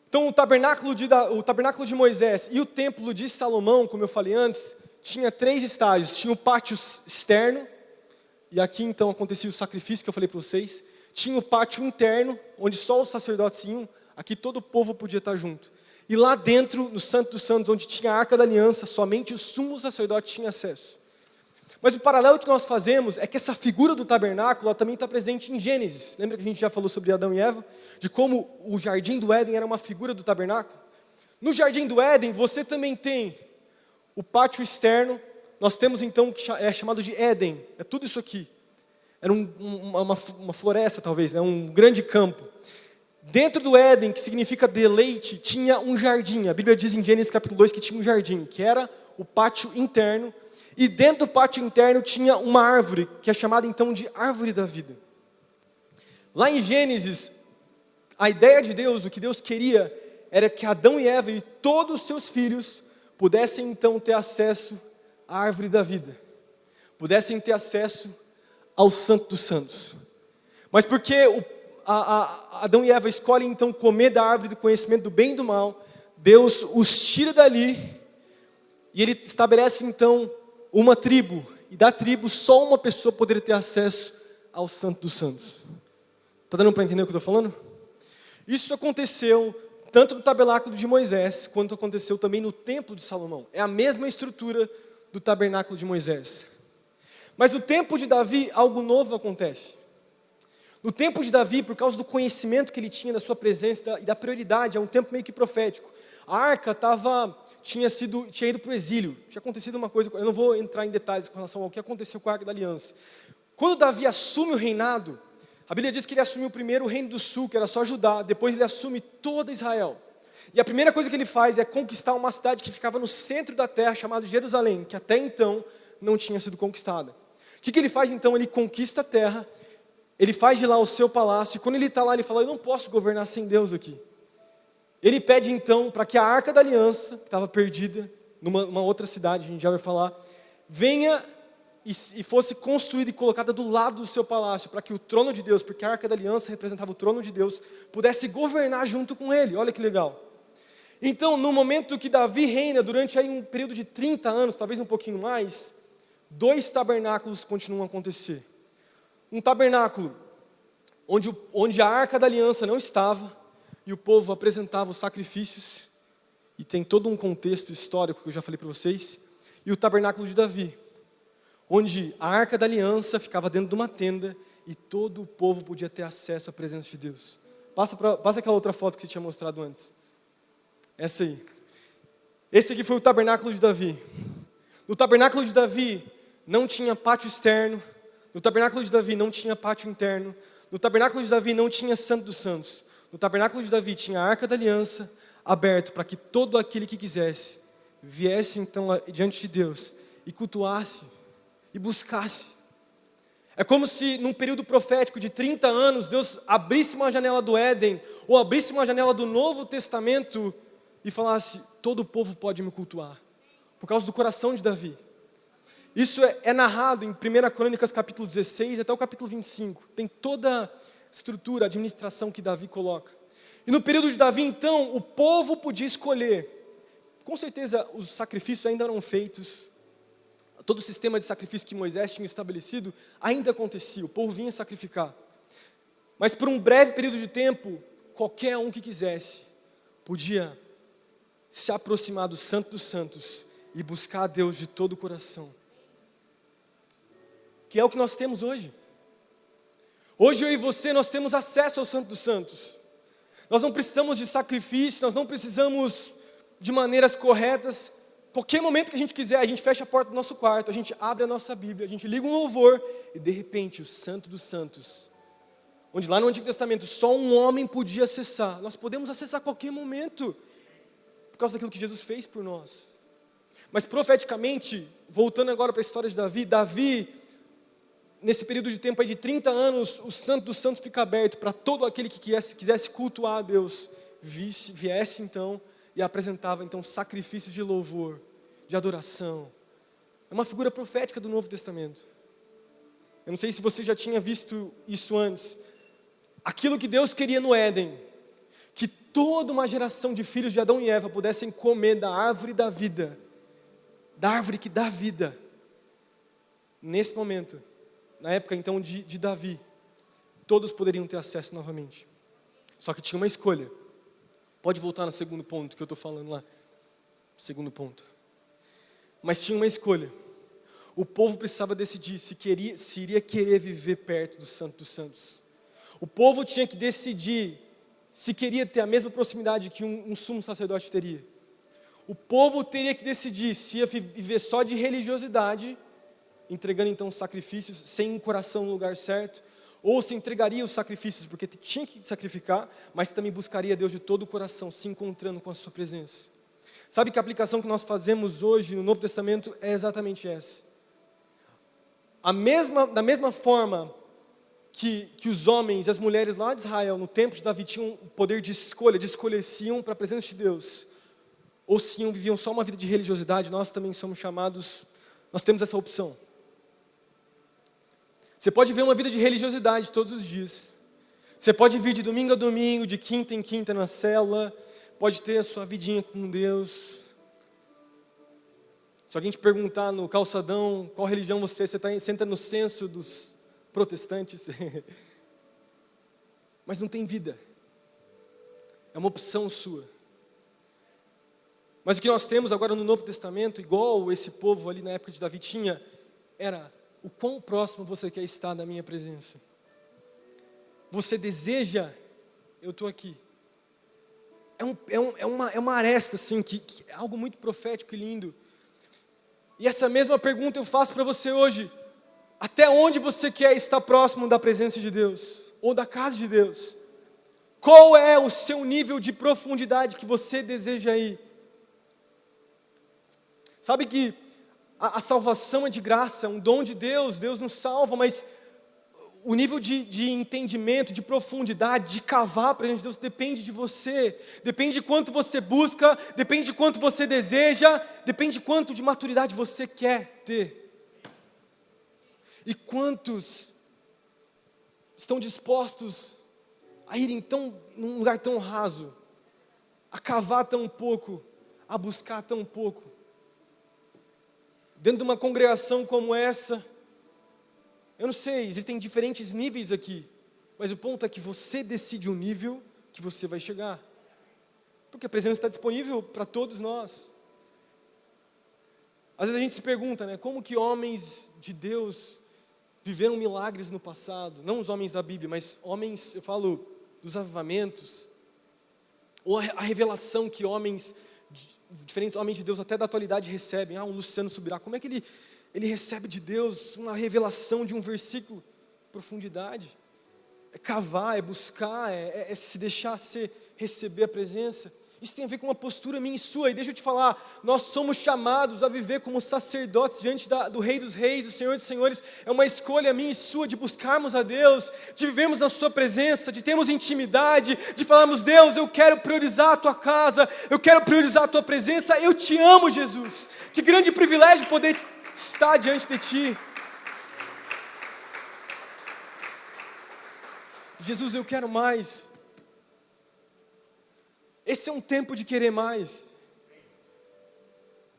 Então o tabernáculo de Moisés e o templo de Salomão, como eu falei antes, tinha 3 estágios. Tinha o pátio externo, e aqui então acontecia o sacrifício que eu falei para vocês. Tinha o pátio interno, onde só os sacerdotes iam. Aqui todo o povo podia estar junto. E lá dentro, no Santo dos Santos, onde tinha a Arca da Aliança, somente o sumo sacerdote tinha acesso. Mas o paralelo que nós fazemos é que essa figura do tabernáculo ela também está presente em Gênesis. Lembra que a gente já falou sobre Adão e Eva? De como o Jardim do Éden era uma figura do tabernáculo? No Jardim do Éden, você também tem o pátio externo. Nós temos então o que é chamado de Éden. É tudo isso aqui. Era uma floresta talvez, né? Um grande campo. Dentro do Éden, que significa deleite, tinha um jardim. A Bíblia diz em Gênesis capítulo 2 que tinha um jardim, que era o pátio interno. E dentro do pátio interno tinha uma árvore, que é chamada então de árvore da vida. Lá em Gênesis, a ideia de Deus, o que Deus queria, era que Adão e Eva e todos os seus filhos pudessem então ter acesso à árvore da vida. Pudessem ter acesso ao Santo dos Santos. Mas porque Adão e Eva escolhem então comer da árvore do conhecimento do bem e do mal, Deus os tira dali e Ele estabelece então uma tribo, e da tribo só uma pessoa poderia ter acesso ao Santo dos Santos. Está dando para entender o que eu estou falando? Isso aconteceu tanto no tabernáculo de Moisés, quanto aconteceu também no templo de Salomão. É a mesma estrutura do tabernáculo de Moisés. Mas no tempo de Davi, algo novo acontece. No tempo de Davi, por causa do conhecimento que ele tinha da sua presença e da prioridade, é um tempo meio que profético. A arca tinha ido para o exílio. Tinha acontecido uma coisa, eu não vou entrar em detalhes com relação ao que aconteceu com a Arca da Aliança. Quando Davi assume o reinado, a Bíblia diz que ele assumiu primeiro o reino do sul, que era só Judá, depois ele assume toda Israel. E a primeira coisa que ele faz é conquistar uma cidade que ficava no centro da terra, chamada Jerusalém, que até então não tinha sido conquistada. O que ele faz então? Ele conquista a terra, ele faz de lá o seu palácio, e quando ele está lá, ele fala, eu não posso governar sem Deus aqui. Ele pede então para que a Arca da Aliança, que estava perdida numa outra cidade, a gente já vai falar, venha e fosse construída e colocada do lado do seu palácio, para que o trono de Deus, porque a Arca da Aliança representava o trono de Deus, pudesse governar junto com ele. Olha que legal. Então, no momento que Davi reina, durante aí um período de 30 anos, talvez um pouquinho mais, 2 tabernáculos continuam a acontecer. Um tabernáculo onde a Arca da Aliança não estava, e o povo apresentava os sacrifícios, e tem todo um contexto histórico que eu já falei para vocês, e o tabernáculo de Davi, onde a Arca da Aliança ficava dentro de uma tenda, e todo o povo podia ter acesso à presença de Deus. Passa aquela outra foto que você tinha mostrado antes. Essa aí. Esse aqui foi o tabernáculo de Davi. No tabernáculo de Davi não tinha pátio externo, no tabernáculo de Davi não tinha pátio interno, no tabernáculo de Davi não tinha Santo dos Santos. No tabernáculo de Davi tinha a Arca da Aliança aberto para que todo aquele que quisesse viesse então diante de Deus e cultuasse e buscasse. É como se num período profético de 30 anos Deus abrisse uma janela do Éden ou abrisse uma janela do Novo Testamento e falasse, todo o povo pode me cultuar, por causa do coração de Davi. Isso é narrado em 1 Crônicas capítulo 16 até o capítulo 25. Tem toda a estrutura, a administração que Davi coloca. E no período de Davi, então, o povo podia escolher. Com certeza, os sacrifícios ainda eram feitos. Todo o sistema de sacrifício que Moisés tinha estabelecido ainda acontecia. O povo vinha sacrificar. Mas por um breve período de tempo, qualquer um que quisesse podia se aproximar do Santo dos Santos e buscar a Deus de todo o coração. Que é o que nós temos hoje. Hoje eu e você, nós temos acesso ao Santo dos Santos. Nós não precisamos de sacrifício, nós não precisamos de maneiras corretas. Qualquer momento que a gente quiser, a gente fecha a porta do nosso quarto, a gente abre a nossa Bíblia, a gente liga um louvor e de repente o Santo dos Santos, onde lá no Antigo Testamento só um homem podia acessar, nós podemos acessar a qualquer momento, por causa daquilo que Jesus fez por nós. Mas profeticamente, voltando agora para a história de Davi, nesse período de tempo aí de 30 anos, o Santo dos Santos fica aberto para todo aquele que quisesse cultuar a Deus, viesse então e apresentava então sacrifícios de louvor, de adoração. É uma figura profética do Novo Testamento. Eu não sei se você já tinha visto isso antes. Aquilo que Deus queria no Éden, que toda uma geração de filhos de Adão e Eva pudessem comer da árvore da vida, da árvore que dá vida. Nesse momento, na época então de Davi, todos poderiam ter acesso novamente. Só que tinha uma escolha. Pode voltar no segundo ponto que eu estou falando lá. Segundo ponto. Mas tinha uma escolha. O povo precisava decidir se iria querer viver perto do Santo dos Santos. O povo tinha que decidir se queria ter a mesma proximidade que um sumo sacerdote teria. O povo teria que decidir se ia viver só de religiosidade, entregando então sacrifícios sem um coração no lugar certo, ou se entregaria os sacrifícios porque tinha que sacrificar, mas também buscaria Deus de todo o coração, se encontrando com a sua presença. Sabe que a aplicação que nós fazemos hoje no Novo Testamento é exatamente essa. Da mesma forma que os homens e as mulheres lá de Israel, no tempo de Davi, tinham o poder de escolher se iam para a presença de Deus, ou se viviam só uma vida de religiosidade, nós também somos chamados, nós temos essa opção. Você pode ver uma vida de religiosidade todos os dias. Você pode vir de domingo a domingo, de quinta em quinta na cela, pode ter a sua vidinha com Deus. Se alguém te perguntar no calçadão qual religião você entra no censo dos protestantes. Mas não tem vida. É uma opção sua. Mas o que nós temos agora no Novo Testamento, igual esse povo ali na época de Davi tinha, era o quão próximo você quer estar da minha presença. Você deseja, eu estou aqui. É uma aresta assim, que é algo muito profético e lindo. E essa mesma pergunta eu faço para você hoje. Até onde você quer estar próximo da presença de Deus? Ou da casa de Deus? Qual é o seu nível de profundidade que você deseja ir? Sabe que a salvação é de graça, é um dom de Deus, Deus nos salva, mas o nível de entendimento, de profundidade, de cavar para a gente, Deus depende de você, depende de quanto você busca, depende de quanto você deseja, depende de quanto de maturidade você quer ter. E quantos estão dispostos a irem num lugar tão raso, a cavar tão pouco, a buscar tão pouco? Dentro de uma congregação como essa, eu não sei, existem diferentes níveis aqui, mas o ponto é que você decide o nível que você vai chegar, porque a presença está disponível para todos nós. Às vezes a gente se pergunta, né, como que homens de Deus viveram milagres no passado, não os homens da Bíblia, mas homens, eu falo dos avivamentos, ou a revelação que diferentes homens de Deus até da atualidade recebem. Um Luciano Subirá, como é que ele recebe de Deus uma revelação de um versículo? Profundidade, é cavar, é buscar, é se deixar receber a presença. Isso tem a ver com uma postura minha e sua, e deixa eu te falar, nós somos chamados a viver como sacerdotes diante do Rei dos Reis, do Senhor dos Senhores. É uma escolha minha e sua de buscarmos a Deus, de vivermos na sua presença, de termos intimidade, de falarmos: Deus, eu quero priorizar a tua casa, eu quero priorizar a tua presença, eu te amo, Jesus. Que grande privilégio poder estar diante de ti. Jesus, eu quero mais. Esse é um tempo de querer mais.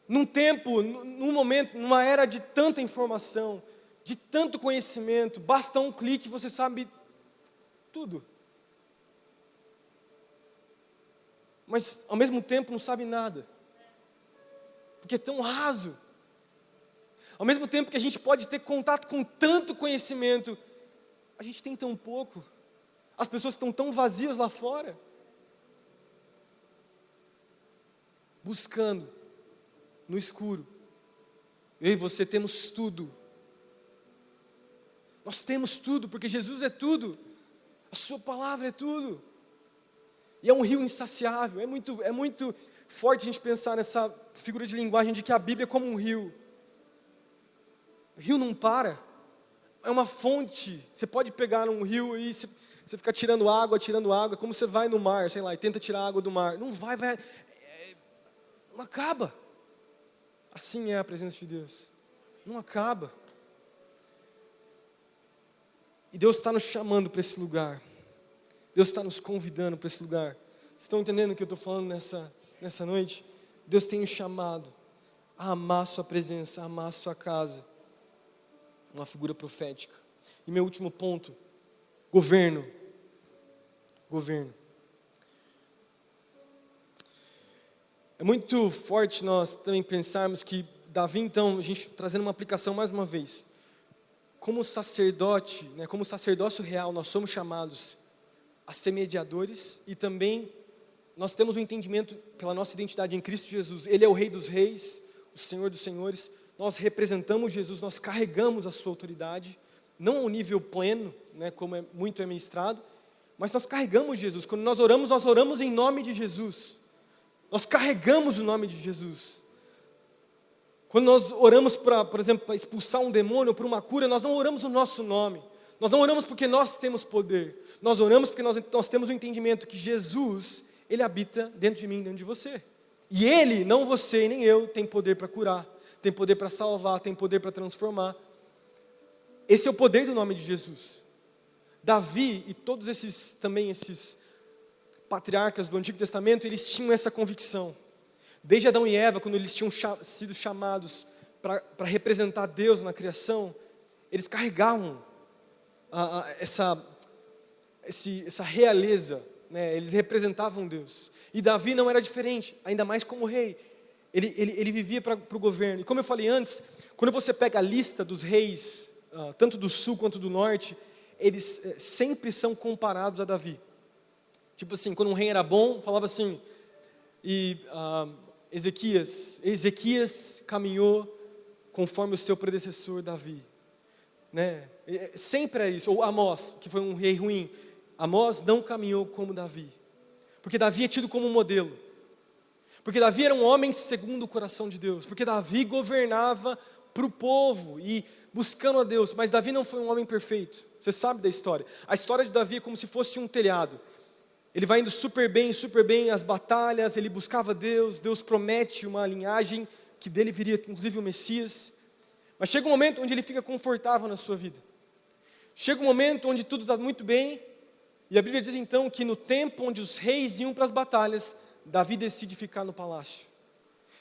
Num tempo, num momento, numa era de tanta informação, de tanto conhecimento, basta um clique e você sabe tudo. Mas, ao mesmo tempo, não sabe nada. Porque é tão raso. Ao mesmo tempo que a gente pode ter contato com tanto conhecimento, a gente tem tão pouco. As pessoas estão tão vazias lá fora. Buscando, no escuro. Eu e você temos tudo. Nós temos tudo, porque Jesus é tudo. A sua palavra é tudo. E é um rio insaciável. É muito forte a gente pensar nessa figura de linguagem de que a Bíblia é como um rio. O rio não para. É uma fonte. Você pode pegar num rio e você fica tirando água, como você vai no mar, sei lá, e tenta tirar água do mar. Não vai, não acaba. Assim é a presença de Deus. Não acaba. E Deus está nos chamando para esse lugar. Deus está nos convidando para esse lugar. Vocês estão entendendo o que eu estou falando nessa noite? Deus tem nos chamado a amar a sua presença, a amar a sua casa. Uma figura profética. E meu último ponto, governo. Governo. É muito forte nós também pensarmos que Davi, então, a gente trazendo uma aplicação mais uma vez, como sacerdote, como sacerdócio real, nós somos chamados a ser mediadores e também nós temos um entendimento pela nossa identidade em Cristo Jesus. Ele é o Rei dos Reis, o Senhor dos Senhores. Nós representamos Jesus, nós carregamos a sua autoridade, não ao nível pleno, como muito é ministrado, mas nós carregamos Jesus. Quando nós oramos em nome de Jesus. Nós carregamos o nome de Jesus. Quando nós oramos, por exemplo, para expulsar um demônio ou por uma cura, nós não oramos no nosso nome. Nós não oramos porque nós temos poder. Nós oramos porque nós temos o entendimento que Jesus, Ele habita dentro de mim, dentro de você. E Ele, não você e nem eu, tem poder para curar, tem poder para salvar, tem poder para transformar. Esse é o poder do nome de Jesus. Davi e todos esses patriarcas do Antigo Testamento, eles tinham essa convicção. Desde Adão e Eva, quando eles tinham sido chamados para representar Deus na criação, eles carregavam essa realeza, eles representavam Deus. E Davi não era diferente, ainda mais como rei. Ele vivia para o governo. E como eu falei antes, quando você pega a lista dos reis, tanto do sul quanto do norte, eles sempre são comparados a Davi. Tipo assim, quando um rei era bom, falava assim, Ezequias caminhou conforme o seu predecessor Davi. Sempre é isso. Ou Amós, que foi um rei ruim. Amós não caminhou como Davi. Porque Davi é tido como um modelo. Porque Davi era um homem segundo o coração de Deus. Porque Davi governava para o povo e buscando a Deus. Mas Davi não foi um homem perfeito. Você sabe da história. A história de Davi é como se fosse um telhado. Ele vai indo super bem às batalhas, ele buscava Deus, Deus promete uma linhagem que dele viria inclusive o Messias. Mas chega um momento onde ele fica confortável na sua vida. Chega um momento onde tudo está muito bem, e a Bíblia diz então que no tempo onde os reis iam para as batalhas, Davi decide ficar no palácio.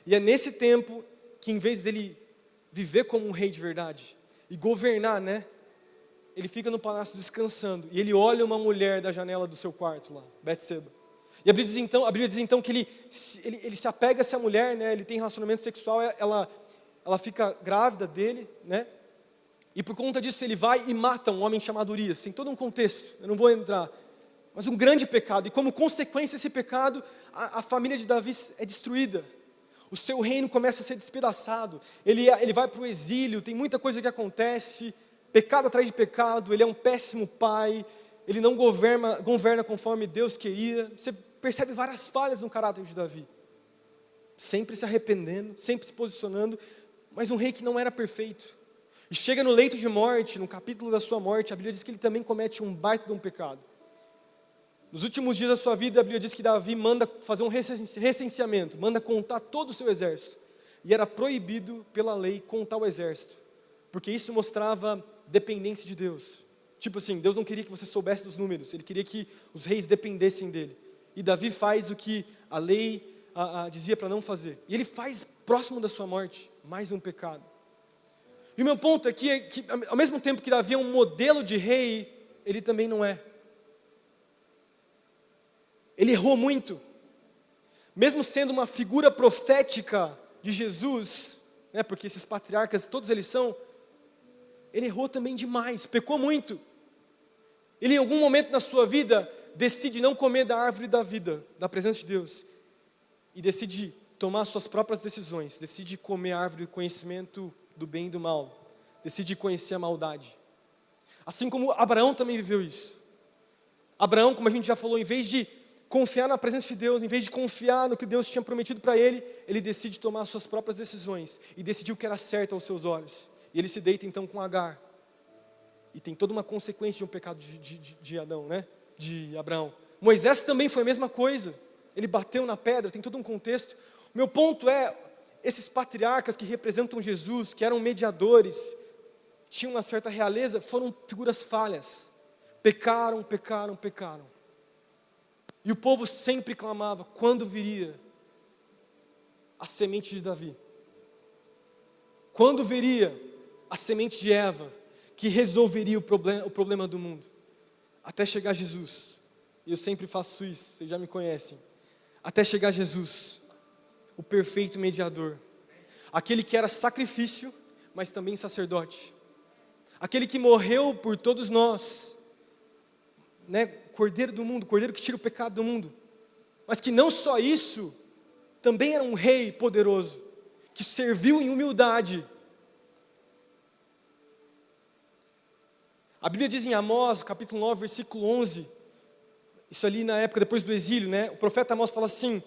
E é nesse tempo que, em vez dele viver como um rei de verdade e governar, ele fica no palácio descansando, e ele olha uma mulher da janela do seu quarto lá, Betseba. E a Bíblia diz então que ele se apega a essa mulher, ele tem relacionamento sexual, ela fica grávida dele, e por conta disso ele vai e mata um homem chamado Urias. Tem todo um contexto, eu não vou entrar, mas um grande pecado, e como consequência desse pecado, a família de Davi é destruída. O seu reino começa a ser despedaçado, ele vai para o exílio, tem muita coisa que acontece, pecado atrás de pecado, ele é um péssimo pai, ele não governa conforme Deus queria. Você percebe várias falhas no caráter de Davi. Sempre se arrependendo, sempre se posicionando, mas um rei que não era perfeito. E chega no leito de morte, no capítulo da sua morte, a Bíblia diz que ele também comete um baita de um pecado. Nos últimos dias da sua vida, a Bíblia diz que Davi manda fazer um recenseamento, manda contar todo o seu exército. E era proibido pela lei contar o exército, porque isso mostrava dependência de Deus. Tipo assim, Deus não queria que você soubesse dos números, Ele queria que os reis dependessem dele. E Davi faz o que a lei dizia para não fazer. E ele faz, próximo da sua morte, mais um pecado. E o meu ponto aqui é que, ao mesmo tempo que Davi é um modelo de rei, ele também não é. Ele errou muito. Mesmo sendo uma figura profética de Jesus, né, porque esses patriarcas, todos eles são, ele errou também demais, pecou muito. Ele em algum momento na sua vida, decide não comer da árvore da vida, da presença de Deus, e decide tomar suas próprias decisões, decide comer a árvore do conhecimento do bem e do mal, decide conhecer a maldade. Assim como Abraão também viveu isso. Abraão, como a gente já falou, em vez de confiar na presença de Deus, em vez de confiar no que Deus tinha prometido para ele, ele decide tomar suas próprias decisões, e decidiu o que era certo aos seus olhos. E ele se deita então com Agar. E tem toda uma consequência de um pecado de Adão, né? De Abraão. Moisés também foi a mesma coisa. Ele bateu na pedra, tem todo um contexto. O meu ponto é, esses patriarcas que representam Jesus, que eram mediadores, tinham uma certa realeza, foram figuras falhas. Pecaram. E o povo sempre clamava, quando viria a semente de Davi? Quando viria a semente de Eva, que resolveria o problema do mundo? Até chegar Jesus. E eu sempre faço isso, vocês já me conhecem. Até chegar Jesus, o perfeito mediador. Aquele que era sacrifício, mas também sacerdote. Aquele que morreu por todos nós, né? Cordeiro do mundo, cordeiro que tira o pecado do mundo. Mas que não só isso, também era um rei poderoso, que serviu em humildade. A Bíblia diz em Amós, capítulo 9, versículo 11, isso ali na época depois do exílio, né? O profeta Amós fala assim,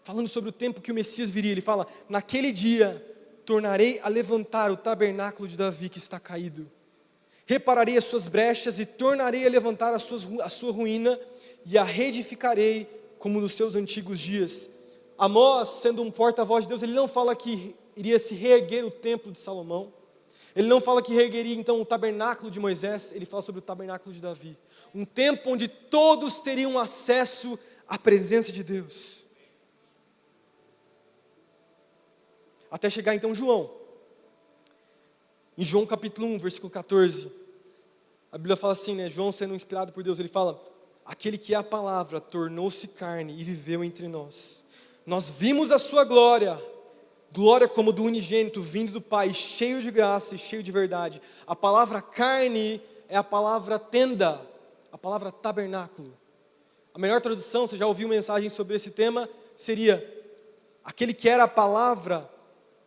falando sobre o tempo que o Messias viria, ele fala, naquele dia tornarei a levantar o tabernáculo de Davi que está caído, repararei as suas brechas e tornarei a levantar a sua ruína e a reedificarei como nos seus antigos dias. Amós, sendo um porta-voz de Deus, ele não fala que iria se reerguer o templo de Salomão, ele não fala que reergueria então o tabernáculo de Moisés, ele fala sobre o tabernáculo de Davi, um templo onde todos teriam acesso à presença de Deus. Até chegar então João. Em João capítulo 1, versículo 14, a Bíblia fala assim, né? João sendo inspirado por Deus, ele fala, aquele que é a palavra tornou-se carne e viveu entre nós. Nós vimos a sua glória, glória como do unigênito, vindo do Pai, cheio de graça e cheio de verdade. A palavra carne é a palavra tenda, a palavra tabernáculo. A melhor tradução, você já ouviu mensagem sobre esse tema, seria, aquele que era a palavra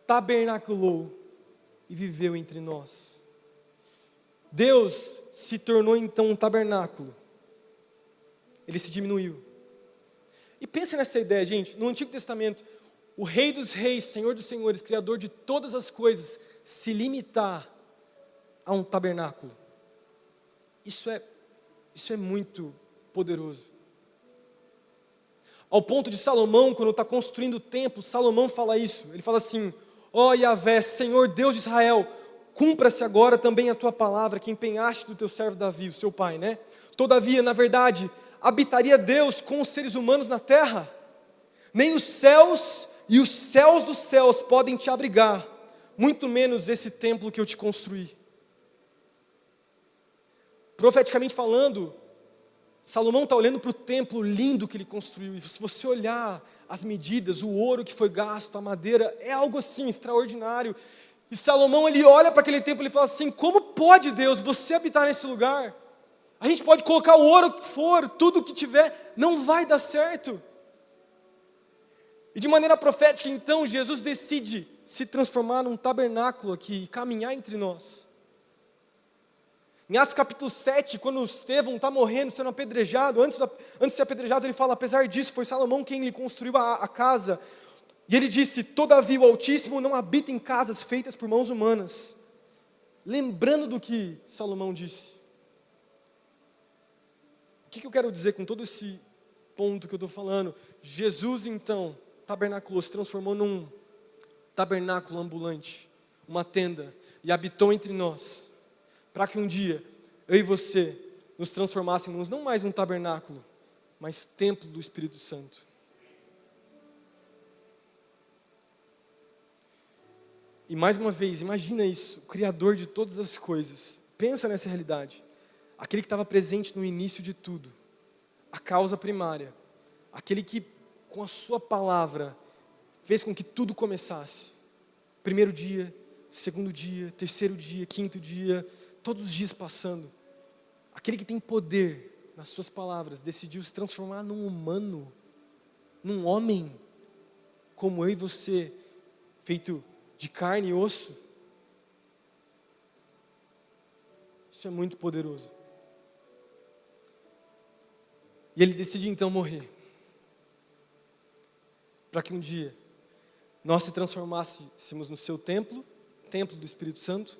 tabernaculou e viveu entre nós. Deus se tornou então um tabernáculo. Ele se diminuiu. E pensa nessa ideia, gente. No Antigo Testamento, o Rei dos Reis, Senhor dos Senhores, Criador de todas as coisas, se limitar a um tabernáculo. Isso é muito poderoso. Ao ponto de Salomão, quando está construindo o templo, Salomão fala isso. Ele fala assim, ó Yahvé, Senhor Deus de Israel, cumpra-se agora também a tua palavra, que empenhaste do teu servo Davi, o seu pai, né? Todavia, na verdade, habitaria Deus com os seres humanos na terra? Nem os céus e os céus dos céus podem te abrigar, muito menos esse templo que eu te construí. Profeticamente falando, Salomão está olhando para o templo lindo que ele construiu, e se você olhar as medidas, o ouro que foi gasto, a madeira, é algo assim extraordinário. E Salomão, ele olha para aquele templo e fala assim, como pode Deus, você habitar nesse lugar? A gente pode colocar o ouro que for, tudo que tiver, não vai dar certo. E de maneira profética, então, Jesus decide se transformar num tabernáculo aqui, e caminhar entre nós. Em Atos capítulo 7, quando Estevão está morrendo, sendo apedrejado, antes de ser apedrejado, ele fala, apesar disso, foi Salomão quem lhe construiu a casa. E ele disse, todavia o Altíssimo não habita em casas feitas por mãos humanas. Lembrando do que Salomão disse. O que eu quero dizer com todo esse ponto que eu estou falando? Jesus, então, tabernaculou, se transformou num tabernáculo ambulante, uma tenda, e habitou entre nós, para que um dia, eu e você, nos transformássemos não mais num tabernáculo, mas templo do Espírito Santo. E mais uma vez, imagina isso, o Criador de todas as coisas. Pensa nessa realidade. Aquele que estava presente no início de tudo. A causa primária. Aquele que, com a sua palavra, fez com que tudo começasse. Primeiro dia, segundo dia, terceiro dia, quinto dia, todos os dias passando. Aquele que tem poder nas suas palavras, decidiu se transformar num humano, num homem, como eu e você, feito de carne e osso. Isso é muito poderoso. E ele decide então morrer, para que um dia nós se transformássemos no seu templo do Espírito Santo,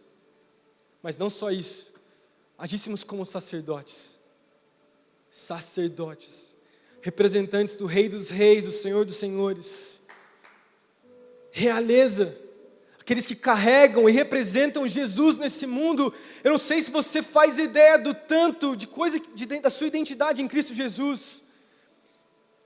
mas não só isso, agíssemos como sacerdotes, representantes do Rei dos Reis, do Senhor dos Senhores, realeza, aqueles que carregam e representam Jesus nesse mundo. Eu não sei se você faz ideia do tanto de coisa da sua identidade em Cristo Jesus.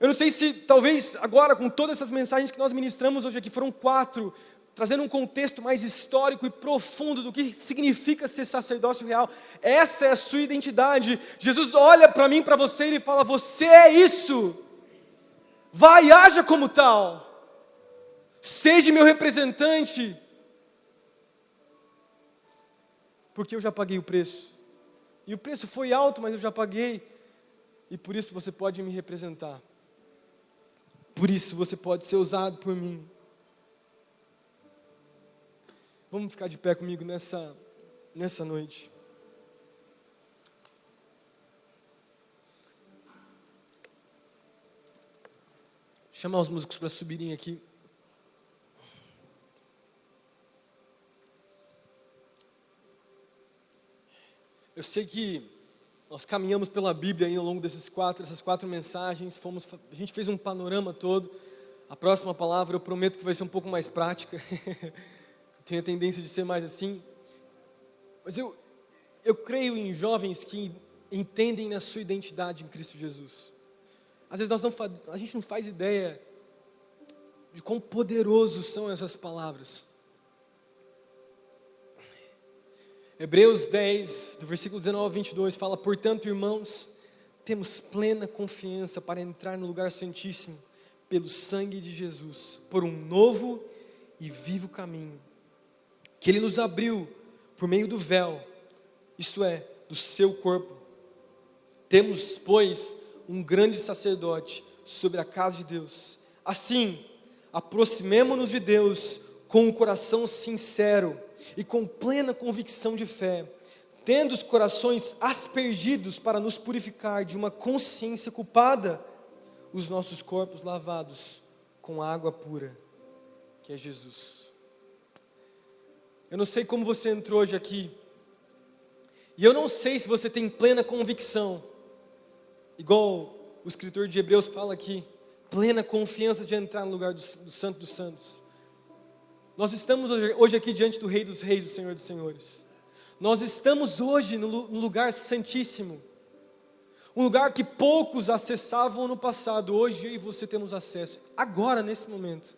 Eu não sei se talvez agora com todas essas mensagens que nós ministramos hoje aqui, foram 4, trazendo um contexto mais histórico e profundo do que significa ser sacerdócio real. Essa é a sua identidade. Jesus olha para mim, para você, e Ele fala: você é isso, vai e haja como tal, seja meu representante, porque eu já paguei o preço, e o preço foi alto, mas eu já paguei, e por isso você pode me representar, por isso você pode ser usado por mim. Vamos ficar de pé comigo nessa noite. Chamar os músicos para subirem aqui. Eu sei que nós caminhamos pela Bíblia aí ao longo dessas 4 mensagens, a gente fez um panorama todo. A próxima palavra eu prometo que vai ser um pouco mais prática. Tenho a tendência de ser mais assim. Mas eu creio em jovens que entendem na sua identidade em Cristo Jesus. Às vezes a gente não faz ideia de quão poderosos são essas palavras. Hebreus 10, do versículo 19 ao 22, fala: portanto, irmãos, temos plena confiança para entrar no lugar santíssimo, pelo sangue de Jesus, por um novo e vivo caminho, que Ele nos abriu por meio do véu, isto é, do seu corpo. Temos, pois, um grande sacerdote sobre a casa de Deus. Assim, aproximemo-nos de Deus com um coração sincero e com plena convicção de fé, tendo os corações aspergidos para nos purificar de uma consciência culpada, os nossos corpos lavados com água pura, que é Jesus. Eu não sei como você entrou hoje aqui, e eu não sei se você tem plena convicção, igual o escritor de Hebreus fala aqui, plena confiança de entrar no lugar do Santo dos Santos. Nós estamos hoje aqui diante do Rei dos Reis, do Senhor dos Senhores. Nós estamos hoje no lugar santíssimo, um lugar que poucos acessavam no passado. Hoje eu e você temos acesso, agora, nesse momento.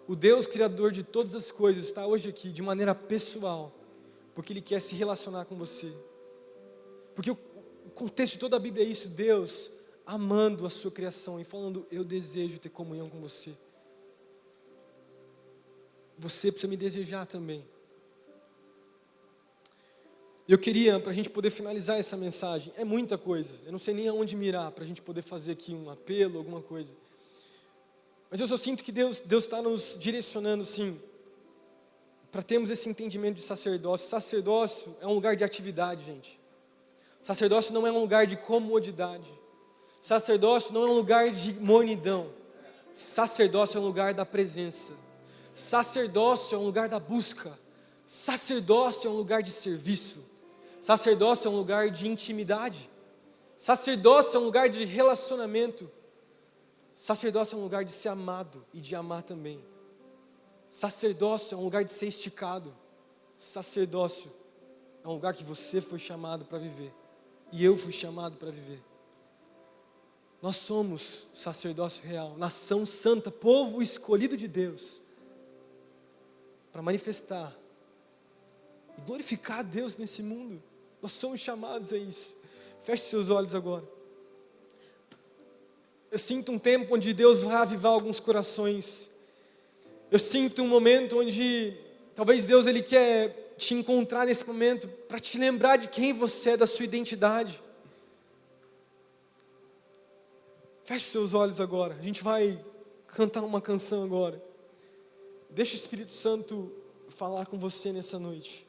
O Deus Criador de todas as coisas está hoje aqui de maneira pessoal, porque Ele quer se relacionar com você. Porque o contexto de toda a Bíblia é isso: Deus amando a sua criação e falando: eu desejo ter comunhão com você. Você precisa me desejar também. Eu queria, para a gente poder finalizar essa mensagem, é muita coisa, eu não sei nem aonde mirar para a gente poder fazer aqui um apelo, alguma coisa. Mas eu só sinto que Deus está nos direcionando, sim, para termos esse entendimento de sacerdócio. Sacerdócio é um lugar de atividade, gente. Sacerdócio não é um lugar de comodidade. Sacerdócio não é um lugar de mornidão. Sacerdócio é um lugar da presença. Sacerdócio é um lugar da busca. Sacerdócio é um lugar de serviço. Sacerdócio é um lugar de intimidade. Sacerdócio é um lugar de relacionamento. Sacerdócio é um lugar de ser amado e de amar também. Sacerdócio é um lugar de ser esticado. Sacerdócio é um lugar que você foi chamado para viver. E eu fui chamado para viver. Nós somos sacerdócio real, nação santa, povo escolhido de Deus, para manifestar e glorificar a Deus nesse mundo. Nós somos chamados a isso. Feche seus olhos agora. Eu sinto um tempo onde Deus vai avivar alguns corações. Eu sinto um momento onde talvez Deus Ele quer te encontrar nesse momento para te lembrar de quem você é, da sua identidade. Feche seus olhos agora. A gente vai cantar uma canção agora. Deixa o Espírito Santo falar com você nessa noite.